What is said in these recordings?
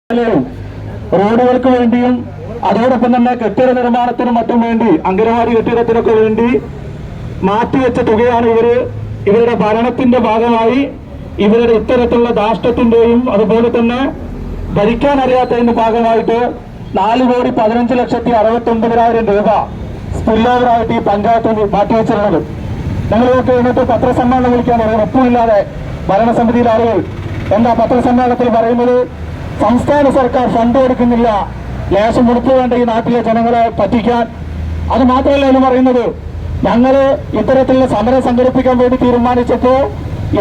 റോഡുകൾക്ക് വേണ്ടിയും അതോടൊപ്പം തന്നെ കെട്ടിട നിർമ്മാണത്തിനും മറ്റും വേണ്ടി അംഗനവാടി കെട്ടിടത്തിനൊക്കെ വേണ്ടി മാറ്റിവെച്ച തുകയാണ് ഇവരുടെ ഭരണത്തിന്റെ ഭാഗമായി ഇവരുടെ ഇത്തരത്തിലുള്ള ധാർഷ്ട്യത്തിന്റെയും അതുപോലെ തന്നെ ഭരിക്കാൻ അറിയാത്തതിന്റെ ഭാഗമായിട്ട് 4,15,69,000 രൂപ സ്പിൽ ഓവറായിട്ട് ഈ പഞ്ചായത്ത് മാറ്റിവെച്ചിട്ടുള്ളത്. ഞങ്ങൾക്ക് എന്നിട്ട് പത്രസമ്മേളനം വിളിക്കാൻ ഉറപ്പുമില്ലാതെ ഭരണസമിതിയിലെ ആളുകൾ എന്താ പത്രസമ്മേളനത്തിൽ പറയുന്നത്? സംസ്ഥാന സർക്കാർ ഫണ്ട് കൊടുക്കുന്നില്ല, ലേശം മുടുപ്പ് വേണ്ട ഈ നാട്ടിലെ ജനങ്ങളെ പറ്റിക്കാൻ. അത് മാത്രമല്ല എന്ന് പറയുന്നത്, ഞങ്ങള് ഇത്തരത്തിലുള്ള സമരം സംഘടിപ്പിക്കാൻ വേണ്ടി തീരുമാനിച്ചപ്പോൾ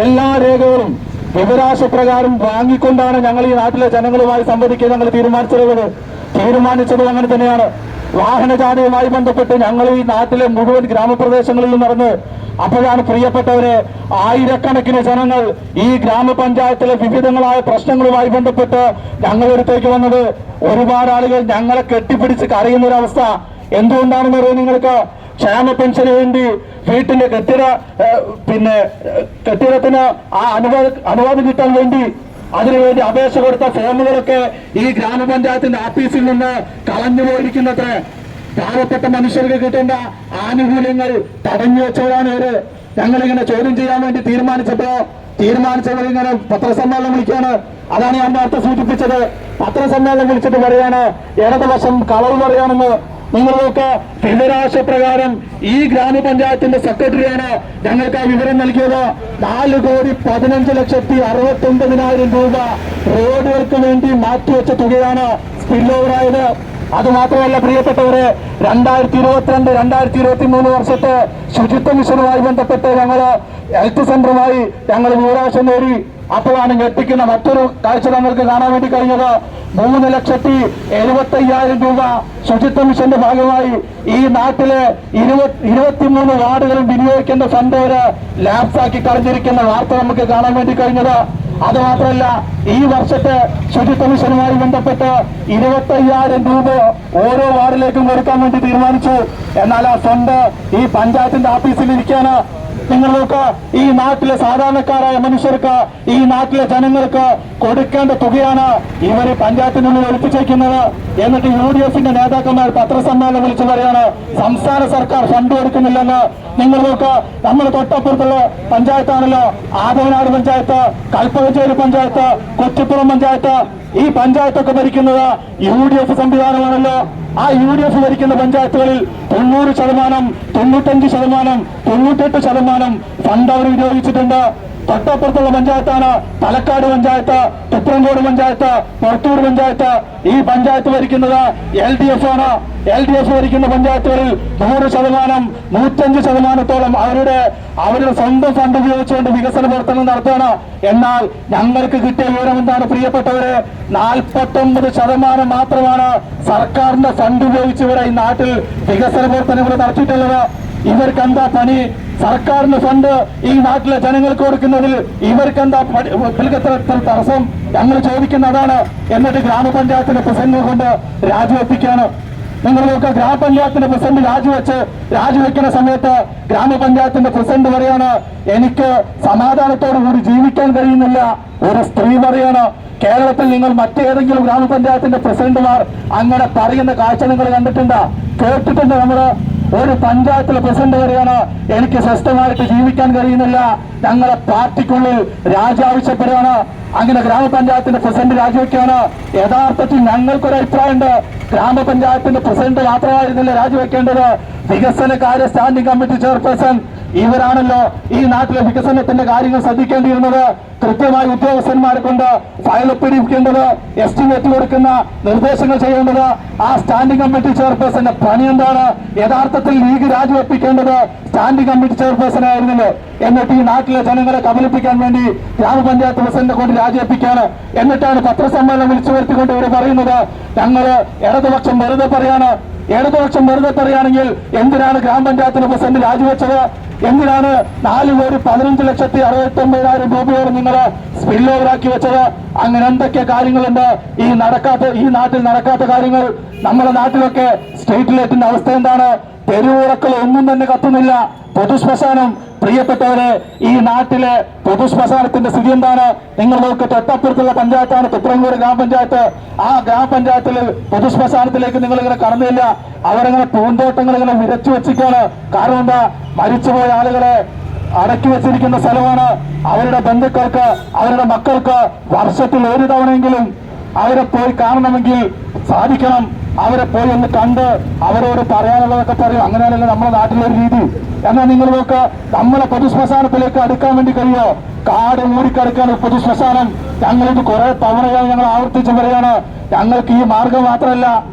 എല്ലാ രേഖകളും വിവരാശപ്രകാരം വാങ്ങിക്കൊണ്ടാണ് ഞങ്ങൾ ഈ നാട്ടിലെ ജനങ്ങളുമായി സംവദിക്കാൻ ഞങ്ങൾ തീരുമാനിച്ചത് അങ്ങനെ തന്നെയാണ്. വാഹനജാഥയുമായി ബന്ധപ്പെട്ട് ഞങ്ങൾ ഈ നാട്ടിലെ മുഴുവൻ ഗ്രാമപ്രദേശങ്ങളിൽ നടന്ന് അപ്പോഴാണ് പ്രിയപ്പെട്ടവരെ ആയിരക്കണക്കിന് ജനങ്ങൾ ഈ ഗ്രാമപഞ്ചായത്തിലെ വിവിധങ്ങളായ പ്രശ്നങ്ങളുമായി ബന്ധപ്പെട്ട് ഞങ്ങളടുത്തേക്ക് വന്നത്. ഒരുപാട് ആളുകൾ ഞങ്ങളെ കെട്ടിപ്പിടിച്ച് കരയുന്ന ഒരവസ്ഥ. എന്തുകൊണ്ടാണെന്ന് അറിയാം നിങ്ങൾക്ക്? ക്ഷേമ പെൻഷന് വേണ്ടി വീട്ടിന്റെ കെട്ടിടത്തിന് ആ അനുവാദം കിട്ടാൻ വേണ്ടി അതിനുവേണ്ടി അപേക്ഷ കൊടുത്ത ഫോമുകളൊക്കെ ഈ ഗ്രാമപഞ്ചായത്തിന്റെ ഓഫീസിൽ നിന്ന് കളഞ്ഞു പോയിരിക്കുന്നത്ര. പാവപ്പെട്ട മനുഷ്യർക്ക് കിട്ടേണ്ട ആനുകൂല്യങ്ങൾ തടഞ്ഞു വെച്ചവരാണ് ഇവര്. ഞങ്ങളിങ്ങനെ ചോദ്യം ചെയ്യാൻ വേണ്ടി തീരുമാനിച്ചവർ ഇങ്ങനെ പത്രസമ്മേളനം വിളിക്കാണ്. അതാണ് ഞാൻ നേരത്തെ സൂചിപ്പിച്ചത്. പത്രസമ്മേളനം വിളിച്ചിട്ട് പറയാണ് ഇടതുവശം കളവ് പറയാണെന്ന്. നിങ്ങൾക്ക് വിവരാശപ്രകാരം ഈ ഗ്രാമപഞ്ചായത്തിന്റെ സെക്രട്ടറിയാണ് ഞങ്ങൾക്ക് ആ വിവരം നൽകിയത്. 4,15,69,000 രൂപ റോഡുകൾക്ക് വേണ്ടി മാറ്റിവെച്ച തുകയാണ് സ്പിൽ ഓവറായത്. അത് മാത്രമല്ല പ്രിയപ്പെട്ടവരെ, 2022-2023 വർഷത്തെ ശുചിത്വ മിഷനുമായി ബന്ധപ്പെട്ട് ഹെൽത്ത് സെന്ററുമായി ഞങ്ങൾ വിവരാശം നേടി. അപ്പോഴാണ് ഞെട്ടിക്കുന്ന മറ്റൊരു കാഴ്ച നമ്മൾക്ക് കാണാൻ വേണ്ടി കഴിഞ്ഞത്. 3,75,000 രൂപ ശുചിത്വ മിഷന്റെ ഭാഗമായി ഈ നാട്ടിലെ 23 വാർഡുകളും വിനിയോഗിക്കേണ്ട ഫണ്ട് വരെ ലാപ്സാക്കി കളഞ്ഞിരിക്കുന്ന വാർത്ത നമുക്ക് കാണാൻ വേണ്ടി കഴിഞ്ഞത്. അത് മാത്രമല്ല, ഈ വർഷത്തെ ശുചിത്വ മിഷനുമായി ബന്ധപ്പെട്ട് 25,000 രൂപ ഓരോ വാർഡിലേക്കും കൊടുക്കാൻ വേണ്ടി തീരുമാനിച്ചു. എന്നാൽ ആ ഫണ്ട് ഈ പഞ്ചായത്തിന്റെ ഓഫീസിൽ ഇരിക്കാണ്. നിങ്ങൾ നോക്കുക, ഈ നാട്ടിലെ സാധാരണക്കാരായ മനുഷ്യർക്ക്, ഈ നാട്ടിലെ ജനങ്ങൾക്ക് കൊടുക്കേണ്ട തുകയാണ് ഇവര് പഞ്ചായത്തിനുള്ളിൽ ഒളിപ്പിച്ചേക്കുന്നത്. എന്നിട്ട് UDFന്റെ നേതാക്കന്മാർ പത്രസമ്മേളനം വിളിച്ചു പറയാണ് സംസ്ഥാന സർക്കാർ ഫണ്ട് കൊടുക്കുന്നില്ലെന്ന്. നിങ്ങൾ നോക്കുക, നമ്മൾ തൊട്ടപ്പുറത്തുള്ള പഞ്ചായത്താണല്ലോ ആദവനാട് പഞ്ചായത്ത്, കൽപ്പകഞ്ചേരി പഞ്ചായത്ത്, കുറ്റിപ്പുറം പഞ്ചായത്ത്. ഈ പഞ്ചായത്തൊക്കെ ഭരിക്കുന്നത് UDF സംവിധാനമാണല്ലോ. ആ UDF ഭരിക്കുന്ന പഞ്ചായത്തുകളിൽ 90%, 95%, 98% ഫണ്ട് അവർ വിനിയോഗിച്ചിട്ടുണ്ട്. തൊട്ടപ്പുറത്തുള്ള പഞ്ചായത്താണ് തലക്കാട് പഞ്ചായത്ത്, തുപ്രങ്കോട് പഞ്ചായത്ത്, പുറത്തൂർ പഞ്ചായത്ത്. ഈ പഞ്ചായത്ത് ഭരിക്കുന്നത് LDF ആണ്. LDF ഭരിക്കുന്ന പഞ്ചായത്തുകളിൽ 100%, 105%-ഓളം അവരുടെ സ്വന്തം ഫണ്ട് ഉപയോഗിച്ചുകൊണ്ട് വികസന പ്രവർത്തനം നടത്തുകയാണ്. എന്നാൽ ഞങ്ങൾക്ക് കിട്ടിയ വിവരം എന്താണ് പ്രിയപ്പെട്ടവരെ? 49% മാത്രമാണ് സർക്കാരിന്റെ ഫണ്ട് ഉപയോഗിച്ച് ഇവിടെ ഈ നാട്ടിൽ വികസന പ്രവർത്തനങ്ങൾ നടത്തിയിട്ടുള്ളത്. ഇവർക്കെന്താ പണി? സർക്കാരിന്റെ ഫണ്ട് ഈ നാട്ടിലെ ജനങ്ങൾക്ക് കൊടുക്കുന്നതിൽ ഇവർക്കെന്താ തടസ്സം? ഞങ്ങൾ ചോദിക്കുന്ന അതാണ്. എന്നിട്ട് ഗ്രാമപഞ്ചായത്തിന്റെ പ്രസിഡന്റ് കൊണ്ട് രാജിവെപ്പിക്കാണ്. നിങ്ങൾ നോക്കുക, ഗ്രാമപഞ്ചായത്തിന്റെ പ്രസിഡന്റ് രാജിവെക്കുന്ന സമയത്ത് ഗ്രാമപഞ്ചായത്തിന്റെ പ്രസിഡന്റ് പറയാണ് എനിക്ക് സമാധാനത്തോടു കൂടി ജീവിക്കാൻ കഴിയുന്നില്ല. ഒരു സ്ത്രീ പറയാണ്. കേരളത്തിൽ നിങ്ങൾ മറ്റേതെങ്കിലും ഗ്രാമപഞ്ചായത്തിന്റെ പ്രസിഡന്റുമാർ അങ്ങനെ പറയുന്ന കാഴ്ച നിങ്ങൾ കണ്ടിട്ടുണ്ടോ? കേട്ടിട്ടുണ്ട്? നമ്മള് ഒരു പഞ്ചായത്തിലെ പ്രസിഡന്റ് പറയാണ് എനിക്ക് സ്വസ്ഥമായിട്ട് ജീവിക്കാൻ കഴിയുന്നില്ല, ഞങ്ങളെ പാർട്ടിക്കുള്ളിൽ രാജി ആവശ്യപ്പെടുകയാണ്. അങ്ങനെ ഗ്രാമപഞ്ചായത്തിന്റെ പ്രസിഡന്റ് രാജിവെക്കുകയാണ്. യഥാർത്ഥത്തിൽ ഞങ്ങൾക്കൊരു അഭിപ്രായമുണ്ട്, ഗ്രാമപഞ്ചായത്തിന്റെ പ്രസിഡന്റ് മാത്രമായിരുന്നില്ല രാജിവെക്കേണ്ടത്. വികസനകാര്യ സ്റ്റാൻഡിംഗ് കമ്മിറ്റി ചെയർപേഴ്സൺ ഇവരാണല്ലോ ഈ നാട്ടിലെ വികസനത്തിന്റെ കാര്യങ്ങൾ ശ്രദ്ധിക്കേണ്ടിയിരുന്നത്. കൃത്യമായി ഉദ്യോഗസ്ഥന്മാരെ കൊണ്ട് ഫയൽ ഒപ്പിടിക്കേണ്ടത്, എസ്റ്റിമേറ്റ് കൊടുക്കുന്ന നിർദ്ദേശങ്ങൾ ചെയ്യേണ്ടത് ആ സ്റ്റാൻഡിംഗ് കമ്മിറ്റി ചെയർപേഴ്സന്റെ പണി എന്താണ്? യഥാർത്ഥത്തിൽ ലീഗ് രാജിവെപ്പിക്കേണ്ടത് സ്റ്റാൻഡിംഗ് കമ്മിറ്റി ചെയർപേഴ്സൺ ആയിരുന്നല്ലോ. എന്നിട്ട് ഈ നാട്ടിലെ ജനങ്ങളെ കബളിപ്പിക്കാൻ വേണ്ടി ഗ്രാമപഞ്ചായത്ത് പ്രസിഡന്റിനെ കൊണ്ട് രാജിവെപ്പിക്കാണ്. എന്നിട്ടാണ് പത്രസമ്മേളനം വിളിച്ചു വരുത്തിക്കൊണ്ട് ഇവർ പറയുന്നത് ഞങ്ങള് ഇടതുപക്ഷം വെറുതെ പറയാണ്. ഇടതുപക്ഷം വെറുതെ പറയുകയാണെങ്കിൽ എന്തിനാണ് ഗ്രാമപഞ്ചായത്തിന്റെ പ്രസിഡന്റ് രാജിവെച്ചത്? എന്തിനാണ് 4,15,69,000 രൂപയോട് നിങ്ങൾ സ്പിൽ ഓവറാക്കി വെച്ചത്? അങ്ങനെ എന്തൊക്കെ കാര്യങ്ങളുണ്ട് ഈ നാട്ടിൽ നടക്കാത്ത കാര്യങ്ങൾ. നമ്മുടെ നാട്ടിലൊക്കെ സ്ട്രീറ്റ് ലൈറ്റിന്റെ അവസ്ഥ എന്താണ്? തെരുവുറക്കൾ ഒന്നും തന്നെ കത്തുന്നില്ല. പൊതുശ്മശാനം, പ്രിയപ്പെട്ടവരെ, ഈ നാട്ടിലെ പൊതുശ്മശാനത്തിന്റെ സ്ഥിതി എന്താണ്? നിങ്ങൾ നോക്ക്, തൊട്ടപ്പുറത്തുള്ള പഞ്ചായത്താണ് തുപ്രങ്കോട് ഗ്രാമപഞ്ചായത്ത്. ആ ഗ്രാമപഞ്ചായത്തിൽ പൊതുശ്മശാനത്തിലേക്ക് നിങ്ങൾ ഇങ്ങനെ കടന്നില്ല. അവരങ്ങനെ പൂന്തോട്ടങ്ങൾ ഇങ്ങനെ വിരച്ചു വെച്ചിട്ടാണ്. കാരണം എന്താ? മരിച്ചുപോയ ആളുകളെ അടക്കി വെച്ചിരിക്കുന്ന സ്ഥലമാണ്. അവരുടെ ബന്ധുക്കൾക്ക്, അവരുടെ മക്കൾക്ക് വർഷത്തിൽ ഒരു തവണയെങ്കിലും അവരെ പോയി കാണണമെങ്കിൽ സാധിക്കണം. അവരെ പോയി ഒന്ന് കണ്ട് അവരോട് പറയാനുള്ളതൊക്കെ പറയും. അങ്ങനെയാണല്ലോ നമ്മുടെ നാട്ടിലൊരു രീതി. എന്നാൽ നിങ്ങൾ നോക്ക്, നമ്മളെ പൊതുശ്മശാനത്തിലേക്ക് അടുക്കാൻ വേണ്ടി കഴിയോ? കാട് മൂടിക്കിടക്കാണ് പൊതുശ്മശാനം. ഞങ്ങളിത് കുറെ തവണയായി ഞങ്ങൾ ആവർത്തിച്ച് പറയാണ്, ഞങ്ങൾക്ക് ഈ മാർഗം മാത്രമല്ല,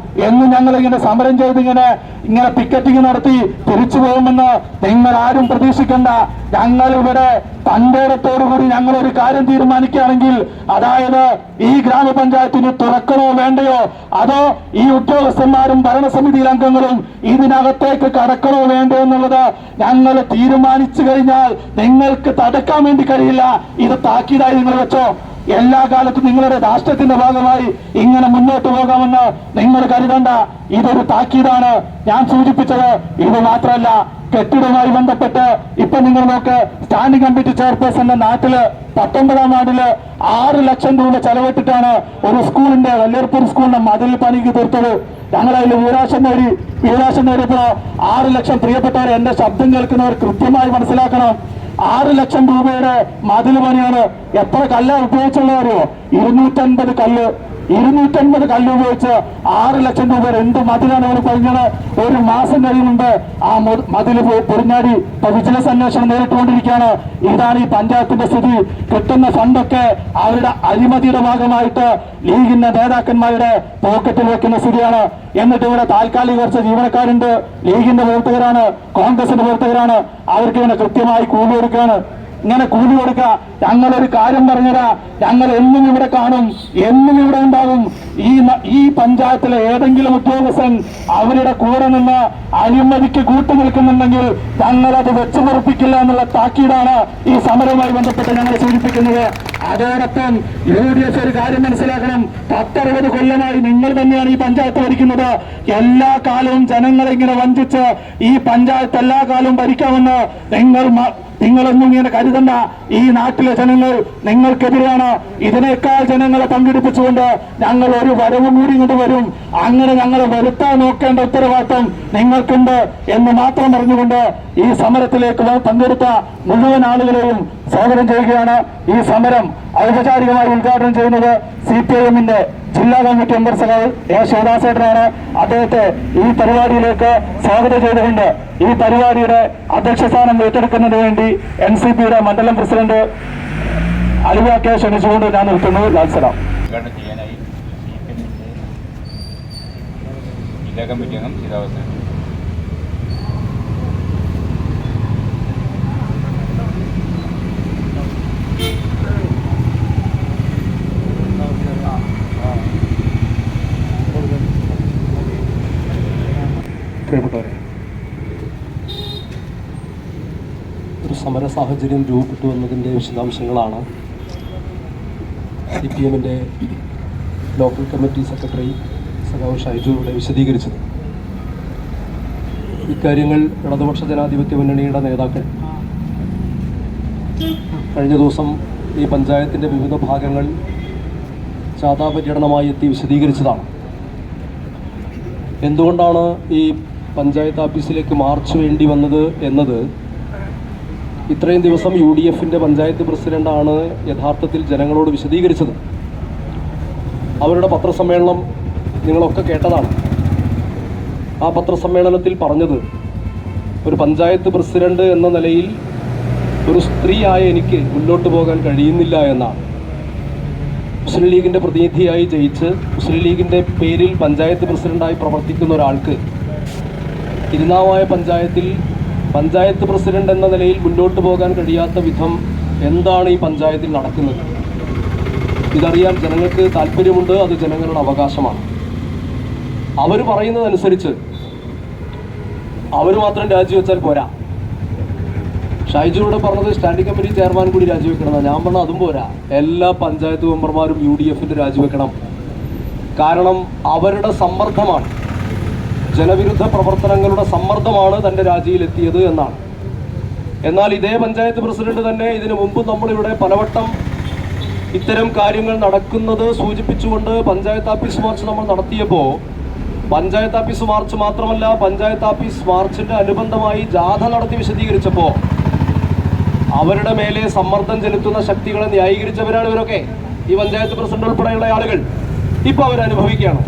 എന്നും ഞങ്ങൾ ഇങ്ങനെ സമരം ചെയ്ത് ഇങ്ങനെ പിക്കറ്റിങ് നടത്തി തിരിച്ചു പോകുമെന്ന് നിങ്ങൾ ആരും പ്രതീക്ഷിക്കണ്ട. ഞങ്ങൾ ഇവിടെ തന്റേടത്തോടുകൂടി ഞങ്ങൾ ഒരു കാര്യം തീരുമാനിക്കുകയാണെങ്കിൽ, അതായത് ഈ ഗ്രാമപഞ്ചായത്തിന് തുറക്കണോ വേണ്ടയോ, അതോ ഈ ഉദ്യോഗസ്ഥന്മാരും ഭരണസമിതിയിലെ അംഗങ്ങളും ഇതിനകത്തേക്ക് കടക്കണോ വേണ്ടോ എന്നുള്ളത് ഞങ്ങൾ തീരുമാനിച്ചു കഴിഞ്ഞാൽ നിങ്ങൾക്ക് തടുക്കാൻ വേണ്ടി കഴിയില്ല. ഇത് താക്കീതായി നിങ്ങൾ വെച്ചോ. എല്ലാ കാലത്തും നിങ്ങളുടെ രാഷ്ട്രത്തിന്റെ ഭാഗമായി ഇങ്ങനെ മുന്നോട്ട് പോകാമെന്ന് നിങ്ങൾ കരുതണ്ട. ഇതൊരു താക്കീതാണ്. ഞാൻ സൂചിപ്പിച്ചത് ഇത് മാത്രമല്ല, കെട്ടിടവുമായി ബന്ധപ്പെട്ട് ഇപ്പൊ നിങ്ങൾ നോക്ക്, സ്റ്റാൻഡിംഗ് കമ്മിറ്റി ചെയർപേഴ്സന്റെ നാട്ടില് 19ാം വാർഡില് 6 ലക്ഷം രൂപ ചെലവിട്ടിട്ടാണ് ഒരു സ്കൂളിന്റെ, വല്ലേർപ്പൂർ സ്കൂളിന്റെ മതിൽ പണിക്ക് തീർത്തത്. ഞങ്ങളതിൽ വീരാശം നേടിയപ്പോ 6 ലക്ഷം, പ്രിയപ്പെട്ടവർ, എന്റെ ശബ്ദം കേൾക്കുന്നവർ കൃത്യമായി മനസ്സിലാക്കണം. 6 ലക്ഷം രൂപയുടെ മതിൽ പണിയാണ്. എത്ര കല്ലാണ് ഉപയോഗിച്ചുള്ളവരോ? 250 കല്ല്. 250 കല്ല് ഉപയോഗിച്ച് 6 ലക്ഷം രൂപ എന്ത് മതിലാണ് അവർ പറഞ്ഞത്? ഒരു മാസം കഴിയുന്നുണ്ട് ആ മതിൽ പൊരിഞ്ഞാടി. ഇപ്പൊ വിജിലൻസ് അന്വേഷണം നേരിട്ടുകൊണ്ടിരിക്കുകയാണ്. ഇതാണ് ഈ പഞ്ചായത്തിന്റെ സ്ഥിതി. കിട്ടുന്ന ഫണ്ടൊക്കെ അവരുടെ അഴിമതിയുടെ ഭാഗമായിട്ട് ലീഗിന്റെ നേതാക്കന്മാരുടെ പോക്കറ്റിൽ വെക്കുന്ന സ്ഥിതിയാണ്. എന്നിട്ട് ഇവിടെ താൽക്കാലിക കുറച്ച് ജീവനക്കാരുണ്ട്, ലീഗിന്റെ പ്രവർത്തകരാണ്, കോൺഗ്രസിന്റെ പ്രവർത്തകരാണ്. അവർക്ക് ഇങ്ങനെ കൃത്യമായി കൂലി കൊടുക്കുകയാണ്. ഇങ്ങനെ കൂലി കൊടുക്കുക. ഞങ്ങളൊരു കാര്യം പറഞ്ഞതാ, ഞങ്ങൾ എന്നും ഇവിടെ കാണും, എന്നും ഇവിടെ ഉണ്ടാകും. ഈ പഞ്ചായത്തിലെ ഏതെങ്കിലും ഉദ്യോഗസ്ഥൻ അവരുടെ കൂടെ നിന്ന് അഴിമതിക്ക് കൂട്ടുനിൽക്കുന്നുണ്ടെങ്കിൽ ഞങ്ങളത് വെച്ചു പൊറുപ്പിക്കില്ല എന്നുള്ള താക്കീടാണ് ഈ സമരവുമായി ബന്ധപ്പെട്ട് ഞങ്ങൾ സൂചിപ്പിക്കുന്നത്. അതോടൊപ്പം UDF ഒരു കാര്യം മനസ്സിലാക്കണം, 10-60 കൊല്ലമായി നിങ്ങൾ തന്നെയാണ് ഈ പഞ്ചായത്ത് ഭരിക്കുന്നത്. എല്ലാ കാലവും ജനങ്ങളെ ഇങ്ങനെ വഞ്ചിച്ച് ഈ പഞ്ചായത്ത് എല്ലാ കാലവും ഭരിക്കാമെന്ന് നിങ്ങളൊന്നും ഇങ്ങനെ കരുതണ്ട. ഈ നാട്ടിലെ ജനങ്ങൾ നിങ്ങൾക്കെതിരെയാണ്. ഇതിനേക്കാൾ ജനങ്ങളെ പങ്കെടുപ്പിച്ചുകൊണ്ട് ഞങ്ങൾ ഒരു വരവും കൂടി ഇങ്ങോട്ട് വരും. അങ്ങനെ ഞങ്ങളെ വരുത്താൻ നോക്കേണ്ട ഉത്തരവാദിത്വം നിങ്ങൾക്കുണ്ട് എന്ന് മാത്രം പറഞ്ഞുകൊണ്ട് ഈ സമരത്തിലേക്ക് പങ്കെടുത്ത മുഴുവൻ ആളുകളെയും സ്വാഗതം ചെയ്യുകയാണ്. ഈ സമരം ഔപചാരികമായി ഉദ്ഘാടനം ചെയ്യുന്നത് CPIM-ന്റെ ജില്ലാ കമ്മിറ്റി മെമ്പർ സഖാവ് A. ശിവദാസേട്ടനാണ്. അദ്ദേഹത്തെ ഈ പരിപാടിയിലേക്ക് സ്വാഗതം ചെയ്തുകൊണ്ട് ഈ പരിപാടിയുടെ അധ്യക്ഷസ്ഥാനം ഏറ്റെടുക്കുന്നതിന് വേണ്ടി NCP-യുടെ മണ്ഡലം പ്രസിഡന്റ് അലിവാക്കെ ക്ഷണിച്ചുകൊണ്ട് ഞാൻ നിർത്തുന്നു. ലാൽസലാം. ചെയ്യാനായി ജില്ലാ കമ്മിറ്റി അംഗം ശിവദാസൻ. പ്രിയപ്പെട്ടവരെ, ഒരു സമര സാഹചര്യം രൂപപ്പെട്ടു എന്നതിൻ്റെ വിശദാംശങ്ങളാണ് CPM-ന്റെ ലോക്കൽ കമ്മിറ്റി സെക്രട്ടറി സഖാവ് ഷൈജു ഇവിടെ വിശദീകരിച്ചത്. ഇക്കാര്യങ്ങൾ ഇടതുപക്ഷ ജനാധിപത്യ മുന്നണിയുടെ നേതാക്കൾ കഴിഞ്ഞ ദിവസം ഈ പഞ്ചായത്തിൻ്റെ വിവിധ ഭാഗങ്ങൾ ജാഥാ പര്യടനമായി എത്തി വിശദീകരിച്ചതാണ്. എന്തുകൊണ്ടാണ് ഈ പഞ്ചായത്ത് ഓഫീസിലേക്ക് മാർച്ച് വേണ്ടി വന്നത് എന്നത് ഇത്രയും ദിവസം UDF-ന്റെ പഞ്ചായത്ത് പ്രസിഡന്റാണ് യഥാർത്ഥത്തിൽ ജനങ്ങളോട് വിശദീകരിച്ചത്. അവരുടെ പത്രസമ്മേളനം നിങ്ങളൊക്കെ കേട്ടതാണ്. ആ പത്രസമ്മേളനത്തിൽ പറഞ്ഞത്, ഒരു പഞ്ചായത്ത് പ്രസിഡന്റ് എന്ന നിലയിൽ ഒരു സ്ത്രീയായ എനിക്ക് മുന്നോട്ട് പോകാൻ കഴിയുന്നില്ല എന്നാണ്. മുസ്ലിം ലീഗിൻ്റെ പ്രതിനിധിയായി ജയിച്ച് മുസ്ലിം ലീഗിൻ്റെ പേരിൽ പഞ്ചായത്ത് പ്രസിഡന്റായി പ്രവർത്തിക്കുന്ന ഒരാൾക്ക് തിരുനാവായ പഞ്ചായത്തിൽ പഞ്ചായത്ത് പ്രസിഡന്റ് എന്ന നിലയിൽ മുന്നോട്ട് പോകാൻ കഴിയാത്ത വിധം എന്താണ് ഈ പഞ്ചായത്തിൽ നടക്കുന്നത്? ഇതറിയാൻ ജനങ്ങൾക്ക് താല്പര്യമുണ്ട്. അത് ജനങ്ങളുടെ അവകാശമാണ്. അവർ പറയുന്നതനുസരിച്ച് അവർ മാത്രം രാജിവെച്ചാൽ പോരാ. ഷൈജുവിടെ പറഞ്ഞത് സ്റ്റാൻഡിംഗ് കമ്മിറ്റി ചെയർമാൻ കൂടി രാജിവെക്കണമെന്നാണ്. ഞാൻ പറഞ്ഞത് അതും പോരാ, എല്ലാ പഞ്ചായത്ത് മെമ്പർമാരും UDF-ന്റെ രാജിവെക്കണം. കാരണം അവരുടെ സമ്മർദ്ദമാണ് ജനവിരുദ്ധ പ്രവർത്തനങ്ങളുടെ സമ്മർദ്ദമാണ് തൻ്റെ രാജിയിലെത്തിയത് എന്നാണ്. എന്നാൽ ഇതേ പഞ്ചായത്ത് പ്രസിഡന്റ് തന്നെ ഇതിനു മുമ്പ് നമ്മളിവിടെ പലവട്ടം ഇത്തരം കാര്യങ്ങൾ നടക്കുന്നത് സൂചിപ്പിച്ചുകൊണ്ട് പഞ്ചായത്ത് ഓഫീസ് മാർച്ച് നമ്മൾ നടത്തിയപ്പോൾ, പഞ്ചായത്ത് ഓഫീസ് മാർച്ച് മാത്രമല്ല, പഞ്ചായത്ത് ഓഫീസ് മാർച്ചിന്റെ അനുബന്ധമായി ജാഥ നടത്തി വിശദീകരിച്ചപ്പോൾ അവരുടെ മേലെ സമ്മർദ്ദം ചെലുത്തുന്ന ശക്തികളെ ന്യായീകരിച്ചവരാണ് ഇവരൊക്കെ. ഈ പഞ്ചായത്ത് പ്രസിഡന്റ് ഉൾപ്പെടെയുള്ള ആളുകൾ ഇപ്പൊ അവരനുഭവിക്കുകയാണ്.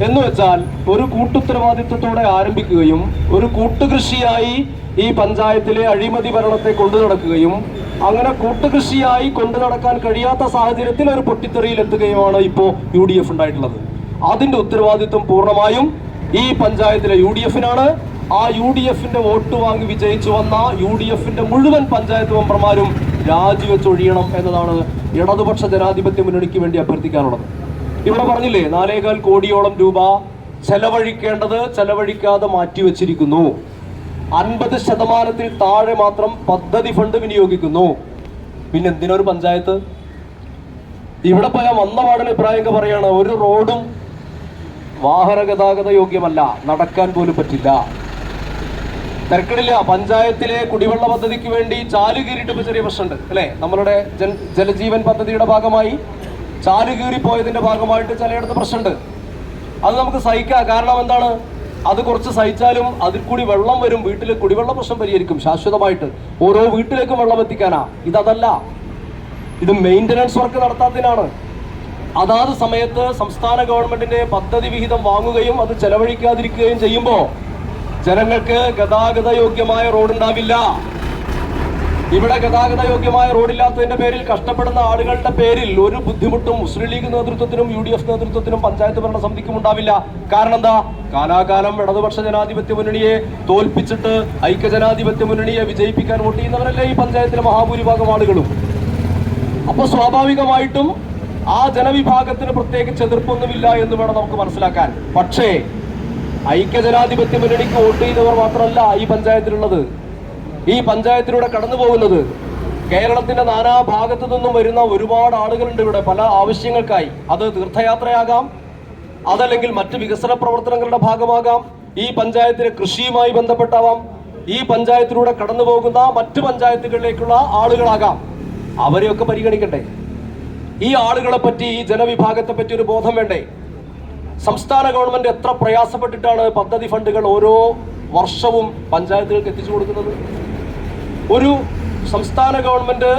എന്ന് വെച്ചാൽ ഒരു കൂട്ടുത്തരവാദിത്വത്തോടെ ആരംഭിക്കുകയും ഒരു കൂട്ടുകൃഷിയായി ഈ പഞ്ചായത്തിലെ അഴിമതി ഭരണത്തെ കൊണ്ടു നടക്കുകയും അങ്ങനെ കൂട്ടുകൃഷിയായി കൊണ്ടു നടക്കാൻ കഴിയാത്ത സാഹചര്യത്തിൽ ഒരു പൊട്ടിത്തെറിയിലെത്തുകയുമാണ് ഇപ്പോൾ UDF ഉണ്ടായിട്ടുള്ളത്. അതിന്റെ ഉത്തരവാദിത്വം പൂർണ്ണമായും ഈ പഞ്ചായത്തിലെ UDF-നാണ്. ആ UDF-ന്റെ വോട്ട് വാങ്ങി വിജയിച്ചു വന്ന UDF-ന്റെ മുഴുവൻ പഞ്ചായത്ത് മെമ്പർമാരും രാജിവെച്ചൊഴിയണം എന്നതാണ് ഇടതുപക്ഷ ജനാധിപത്യ മുന്നണിക്ക് വേണ്ടി അഭ്യർത്ഥിക്കാനുള്ളത്. ഇവിടെ പറഞ്ഞില്ലേ, 4.25 കോടിയോളം രൂപ ചെലവഴിക്കാതെ മാറ്റിവെച്ചിരിക്കുന്നു. 50% താഴെ മാത്രം പദ്ധതി ഫണ്ട് വിനിയോഗിക്കുന്നു. പിന്നെ എന്തിനൊരു പഞ്ചായത്ത്? ഇവിടെ പോയാൽ വന്ന പാടിന് ഇബ്രാഹിം പറയാണ്, ഒരു റോഡും വാഹന ഗതാഗത യോഗ്യമല്ല, നടക്കാൻ പോലും പറ്റില്ല. തിരക്കിടില്ല. പഞ്ചായത്തിലെ കുടിവെള്ള പദ്ധതിക്ക് വേണ്ടി ചാലുകീറിയിട്ട് ഇപ്പൊ ചെറിയ പ്രശ്നമുണ്ട് അല്ലെ? നമ്മളുടെ ജലജീവൻ പദ്ധതിയുടെ ഭാഗമായി ചാലുകീറി പോയതിന്റെ ഭാഗമായിട്ട് ചിലയിടത്ത് പ്രശ്നമുണ്ട്. അത് നമുക്ക് സഹിക്കാം. കാരണം എന്താണ്? അത് കുറച്ച് സഹിച്ചാലും അതിൽ കൂടി വെള്ളം വരും, വീട്ടിൽ കുടിവെള്ള പ്രശ്നം പരിഹരിക്കും ശാശ്വതമായിട്ട്. ഓരോ വീട്ടിലേക്കും വെള്ളം എത്തിക്കാനാ. ഇതല്ല, ഇത് മെയിൻ്റനൻസ് വർക്ക് നടത്താത്തതിനാണ്. അതാത് സമയത്ത് സംസ്ഥാന ഗവൺമെന്റിന്റെ പദ്ധതി വിഹിതം വാങ്ങുകയും അത് ചെലവഴിക്കാതിരിക്കുകയും ചെയ്യുമ്പോൾ ജനങ്ങൾക്ക് ഗതാഗത യോഗ്യമായ റോഡ് ഉണ്ടാവില്ല. ഇവിടെ ഗതാഗത യോഗ്യമായ റോഡില്ലാത്തതിന്റെ പേരിൽ കഷ്ടപ്പെടുന്ന ആളുകളുടെ പേരിൽ ഒരു ബുദ്ധിമുട്ടും മുസ്ലിം ലീഗ് നേതൃത്വത്തിനും UDF നേതൃത്വത്തിനും പഞ്ചായത്ത് ഭരണസമിതിക്കും ഉണ്ടാവില്ല. കാരണം എന്താ? കാലാകാലം ഇടതുപക്ഷ ജനാധിപത്യ മുന്നണിയെ തോൽപ്പിച്ചിട്ട് ഐക്യജനാധിപത്യ മുന്നണിയെ വിജയിപ്പിക്കാൻ വോട്ട് ചെയ്യുന്നവരല്ലേ ഈ പഞ്ചായത്തിലെ മഹാഭൂരിഭാഗം ആളുകളും. അപ്പൊ സ്വാഭാവികമായിട്ടും ആ ജനവിഭാഗത്തിന് പ്രത്യേകിച്ച് എതിർപ്പൊന്നുമില്ല എന്ന് വേണം നമുക്ക് മനസ്സിലാക്കാൻ. പക്ഷേ ഐക്യജനാധിപത്യ മുന്നണിക്ക് വോട്ട് ചെയ്തവർ മാത്രമല്ല ഈ പഞ്ചായത്തിലുള്ളത്. ഈ പഞ്ചായത്തിലൂടെ കടന്നു പോകുന്നത് കേരളത്തിന്റെ നാനാഭാഗത്തു നിന്നും വരുന്ന ഒരുപാട് ആളുകളുണ്ട് ഇവിടെ പല ആവശ്യങ്ങൾക്കായി. അത് തീർത്ഥയാത്രയാകാം, അതല്ലെങ്കിൽ മറ്റ് വികസന പ്രവർത്തനങ്ങളുടെ ഭാഗമാകാം, ഈ പഞ്ചായത്തിലെ കൃഷിയുമായി ബന്ധപ്പെട്ടാവാം, ഈ പഞ്ചായത്തിലൂടെ കടന്നു പോകുന്ന മറ്റു പഞ്ചായത്തുകളിലേക്കുള്ള ആളുകളാകാം. അവരെയൊക്കെ പരിഗണിക്കട്ടെ. ഈ ആളുകളെ പറ്റി, ഈ ജനവിഭാഗത്തെ പറ്റി ഒരു ബോധം വേണ്ടേ? സംസ്ഥാന ഗവൺമെന്റ് എത്ര പ്രയാസപ്പെട്ടിട്ടാണ് പദ്ധതി ഫണ്ടുകൾ ഓരോ വർഷവും പഞ്ചായത്തുകൾക്ക് എത്തിച്ചു കൊടുക്കുന്നത്? ഒരു സംസ്ഥാന ഗവൺമെന്റ്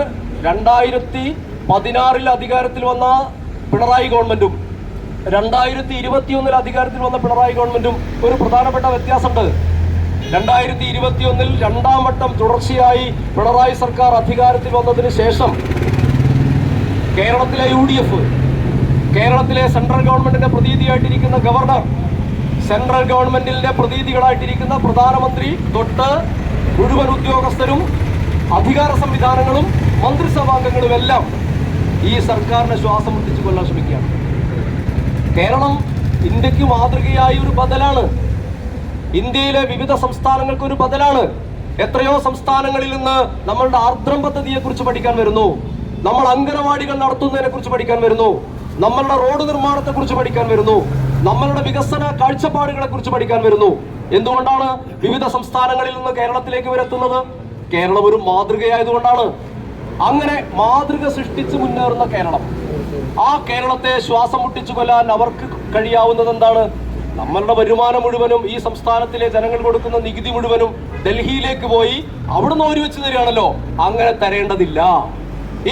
2016 അധികാരത്തിൽ വന്ന പിണറായി ഗവൺമെന്റും 2021 അധികാരത്തിൽ വന്ന പിണറായി ഗവൺമെന്റും ഒരു പ്രധാനപ്പെട്ട വ്യത്യാസമുണ്ട്. 2021 രണ്ടാം വട്ടം തുടർച്ചയായി പിണറായി സർക്കാർ അധികാരത്തിൽ വന്നതിന് ശേഷം കേരളത്തിലെ UDF, കേരളത്തിലെ സെൻട്രൽ ഗവൺമെന്റിന്റെ പ്രതിനിധിയായിട്ടിരിക്കുന്ന ഗവർണർ, സെൻട്രൽ ഗവൺമെന്റിന്റെ പ്രതിനിധികളായിട്ടിരിക്കുന്ന പ്രധാനമന്ത്രി തൊട്ട് മുഴുവൻ ഉദ്യോഗസ്ഥരും അധികാര സംവിധാനങ്ങളും മന്ത്രിസഭാംഗങ്ങളും എല്ലാം ഈ സർക്കാരിനെ ശ്വാസം മുട്ടിച്ചു കൊല്ലാൻ ശ്രമിക്കുകയാണ്. കേരളം ഇന്ത്യക്ക് മാതൃകയായ ഒരു ബദലാണ്. ഇന്ത്യയിലെ വിവിധ സംസ്ഥാനങ്ങൾക്ക് ഒരു ബദലാണ്. എത്രയോ സംസ്ഥാനങ്ങളിൽ നിന്ന് നമ്മളുടെ ആർദ്രം പദ്ധതിയെ കുറിച്ച് പഠിക്കാൻ വരുന്നു, നമ്മൾ അംഗനവാടികൾ നടത്തുന്നതിനെ കുറിച്ച് പഠിക്കാൻ വരുന്നു, നമ്മളുടെ റോഡ് നിർമ്മാണത്തെ കുറിച്ച് പഠിക്കാൻ വരുന്നു, നമ്മളുടെ വികസന കാഴ്ചപ്പാടുകളെ കുറിച്ച് പഠിക്കാൻ വരുന്നു. എന്തുകൊണ്ടാണ് വിവിധ സംസ്ഥാനങ്ങളിൽ നിന്ന് കേരളത്തിലേക്ക് വരെത്തുന്നത്? കേരളം ഒരു മാതൃകയായതുകൊണ്ടാണ്. അങ്ങനെ മാതൃക സൃഷ്ടിച്ച് മുന്നേറുന്ന കേരളം, ആ കേരളത്തെ ശ്വാസം മുട്ടിച്ചു കൊല്ലാൻ അവർക്ക് കഴിയാവുന്നത് എന്താണ്? നമ്മളുടെ വരുമാനം മുഴുവനും, ഈ സംസ്ഥാനത്തിലെ ജനങ്ങൾ കൊടുക്കുന്ന നികുതി മുഴുവനും ഡൽഹിയിലേക്ക് പോയി അവിടുന്ന് ഓരി വെച്ച് തരികയാണല്ലോ. അങ്ങനെ തരേണ്ടതില്ല.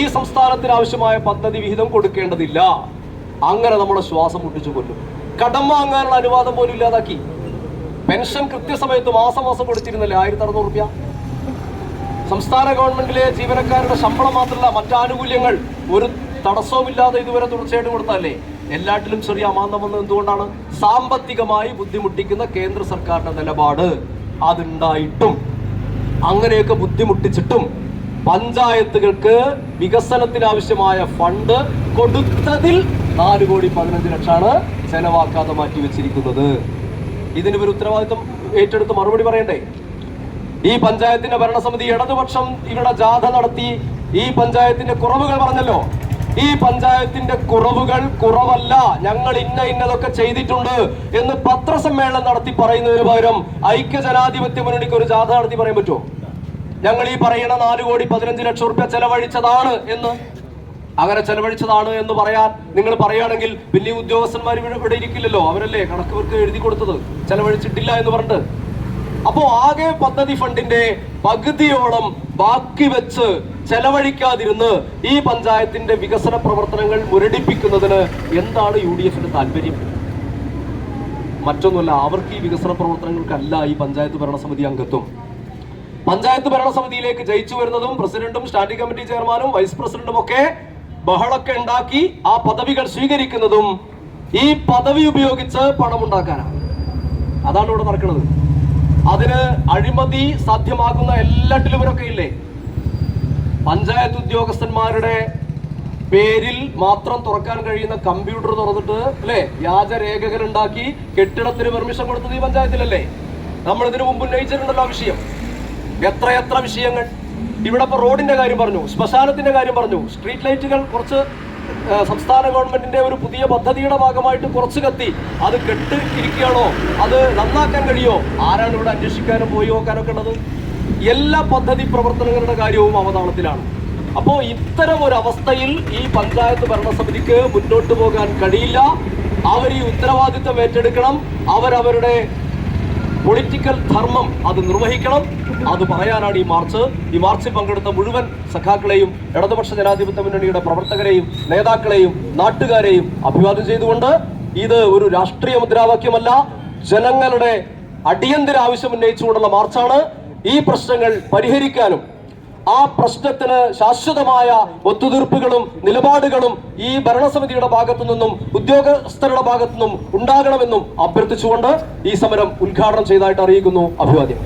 ഈ സംസ്ഥാനത്തിന് ആവശ്യമായ പദ്ധതി വിഹിതം കൊടുക്കേണ്ടതില്ല. അങ്ങനെ നമ്മളെ ശ്വാസം മുട്ടിച്ചു കൊല്ലും. കടം വാങ്ങാനുള്ള അനുവാദം പോലും ഇല്ലാതാക്കി. പെൻഷൻ കൃത്യസമയത്ത് മാസം കൊടുത്തിരുന്നില്ലേ 1600 രൂപ. സംസ്ഥാന ഗവൺമെന്റിലെ ജീവനക്കാരുടെ ശമ്പളം മാത്രമല്ല, മറ്റാനുകൂല്യങ്ങൾ ഒരു തടസ്സവുമില്ലാതെ ഇതുവരെ തുടർച്ചയായിട്ട് കൊടുത്തല്ലേ. എല്ലാറ്റിലും ചെറിയ അമാന്തം വന്നത് എന്തുകൊണ്ടാണ്? സാമ്പത്തികമായി ബുദ്ധിമുട്ടിക്കുന്ന കേന്ദ്ര സർക്കാരിന്റെ നിലപാട്. അതുണ്ടായിട്ടും അങ്ങനെയൊക്കെ ബുദ്ധിമുട്ടിച്ചിട്ടും പഞ്ചായത്തുകൾക്ക് വികസനത്തിനാവശ്യമായ ഫണ്ട് കൊടുത്തതിൽ 4,15,00,000 ചെലവാക്കാതെ മാറ്റിവെച്ചിരിക്കുന്നത്. ഇതിന് ഒരു ഉത്തരവാദിത്വം ഏറ്റെടുത്ത് മറുപടി പറയണ്ടേ? ഈ പഞ്ചായത്തിന്റെ ഭരണസമിതി ഇടതുപക്ഷം ഇവിടെ ജാഥ നടത്തി ഈ പഞ്ചായത്തിന്റെ കുറവുകൾ പറഞ്ഞല്ലോ. ഈ പഞ്ചായത്തിന്റെ കുറവുകൾ കുറവല്ല, ഞങ്ങൾ ഇന്നതൊക്കെ ചെയ്തിട്ടുണ്ട് എന്ന് പത്രസമ്മേളനം നടത്തി പറയുന്നതിന് പകരം ഐക്യജനാധിപത്യ മുന്നണിക്ക് ഒരു ജാഥ നടത്തി പറയാൻ പറ്റുമോ? ഞങ്ങൾ ഈ പറയുന്ന 4,15,00,000 ചെലവഴിച്ചതാണ് എന്ന്, അങ്ങനെ ചെലവഴിച്ചതാണ് എന്ന് പറയാൻ നിങ്ങൾ പറയുകയാണെങ്കിൽ വലിയ ഉദ്യോഗസ്ഥന്മാർ ഇവിടെ ഇരിക്കില്ലല്ലോ, അവരല്ലേ കണക്ക് എഴുതി കൊടുത്തത് ചെലവഴിച്ചിട്ടില്ല എന്ന് പറഞ്ഞിട്ട്. അപ്പോ ആകെ പദ്ധതി ഫണ്ടിന്റെ പകുതിയോളം ബാക്കി വെച്ച് ചെലവഴിക്കാതിരുന്ന് ഈ പഞ്ചായത്തിന്റെ വികസന പ്രവർത്തനങ്ങൾ മുരടിപ്പിക്കുന്നതിന് എന്താണ് UDFന്റെ താല്പര്യം? മറ്റൊന്നുമല്ല, അവർക്ക് ഈ വികസന പ്രവർത്തനങ്ങൾക്കല്ല ഈ പഞ്ചായത്ത് ഭരണസമിതി അംഗത്വം. പഞ്ചായത്ത് ഭരണസമിതിയിലേക്ക് ജയിച്ചു വരുന്നതും പ്രസിഡന്റും സ്റ്റാൻഡിംഗ് കമ്മിറ്റി ചെയർമാനും വൈസ് പ്രസിഡന്റും ഒക്കെ ബഹളൊക്കെ ഉണ്ടാക്കി ആ പദവികൾ സ്വീകരിക്കുന്നതും ഈ പദവി ഉപയോഗിച്ച് പണമുണ്ടാക്കാനാണ്. അതാണ് ഇവിടെ നടക്കുന്നത്. അതിന് അഴിമതി സാധ്യമാകുന്ന എല്ലാറ്റിലും ഇവരൊക്കെ ഇല്ലേ? പഞ്ചായത്ത് ഉദ്യോഗസ്ഥന്മാരുടെ പേരിൽ മാത്രം തുറക്കാൻ കഴിയുന്ന കമ്പ്യൂട്ടർ തുറന്നിട്ട് അല്ലെ വ്യാജരേഖകൾ ഉണ്ടാക്കി കെട്ടിടത്തിന് പെർമിഷൻ കൊടുത്തത് ഈ പഞ്ചായത്തിലല്ലേ? നമ്മൾ ഇതിനു മുമ്പ് ഉന്നയിച്ചിട്ടുണ്ടല്ലോ വിഷയം. എത്രയെത്ര വിഷയങ്ങൾ ഇവിടെ. ഇപ്പൊ റോഡിന്റെ കാര്യം പറഞ്ഞു, ശ്മശാനത്തിന്റെ കാര്യം പറഞ്ഞു, സ്ട്രീറ്റ് ലൈറ്റുകൾ കുറച്ച് സംസ്ഥാന ഗവൺമെന്റിന്റെ ഒരു പുതിയ പദ്ധതിയുടെ ഭാഗമായിട്ട് കുറച്ച് കത്തി, അത് കെട്ടിരിക്കുകയാണോ, അത് നന്നാക്കാൻ കഴിയോ? ആരാണ് ഇവിടെ അന്വേഷിക്കാനും പോയി നോക്കാനൊക്കെ ഉള്ളത്? എല്ലാ പദ്ധതി പ്രവർത്തനങ്ങളുടെ കാര്യവും അവതാളത്തിലാണ്. അപ്പോ ഇത്തരം ഒരു അവസ്ഥയിൽ ഈ പഞ്ചായത്ത് ഭരണസമിതിക്ക് മുന്നോട്ട് പോകാൻ കഴിയില്ല. അവർ ഈ ഉത്തരവാദിത്വം ഏറ്റെടുക്കണം. അവരവരുടെ പൊളിറ്റിക്കൽ ധർമ്മം അത് നിർവഹിക്കണം. അത് പറയാനാണ് ഈ മാർച്ച്. ഈ മാർച്ചിൽ പങ്കെടുത്ത മുഴുവൻ സഖാക്കളെയും ഇടതുപക്ഷ ജനാധിപത്യ മുന്നണിയുടെ പ്രവർത്തകരെയും നേതാക്കളെയും നാട്ടുകാരെയും അഭിവാദ്യം ചെയ്തുകൊണ്ട്, ഇത് ഒരു രാഷ്ട്രീയ മുദ്രാവാക്യമല്ല, ജനങ്ങളുടെ അടിയന്തര ആവശ്യം ഉന്നയിച്ചുകൊണ്ടുള്ള മാർച്ചാണ്. ഈ പ്രശ്നങ്ങൾ പരിഹരിക്കാനും ആ പ്രശ്നത്തിന് ശാശ്വതമായ ഒത്തുതീർപ്പുകളും നിലപാടുകളും ഈ ഭരണസമിതിയുടെ ഭാഗത്തു നിന്നും ഉദ്യോഗസ്ഥരുടെ ഭാഗത്തു നിന്നും ഉണ്ടാകണമെന്നും അഭ്യർത്ഥിച്ചുകൊണ്ട് ഈ സമരം ഉദ്ഘാടനം ചെയ്തതായിട്ട് അറിയിക്കുന്നു. അഭിവാദ്യം.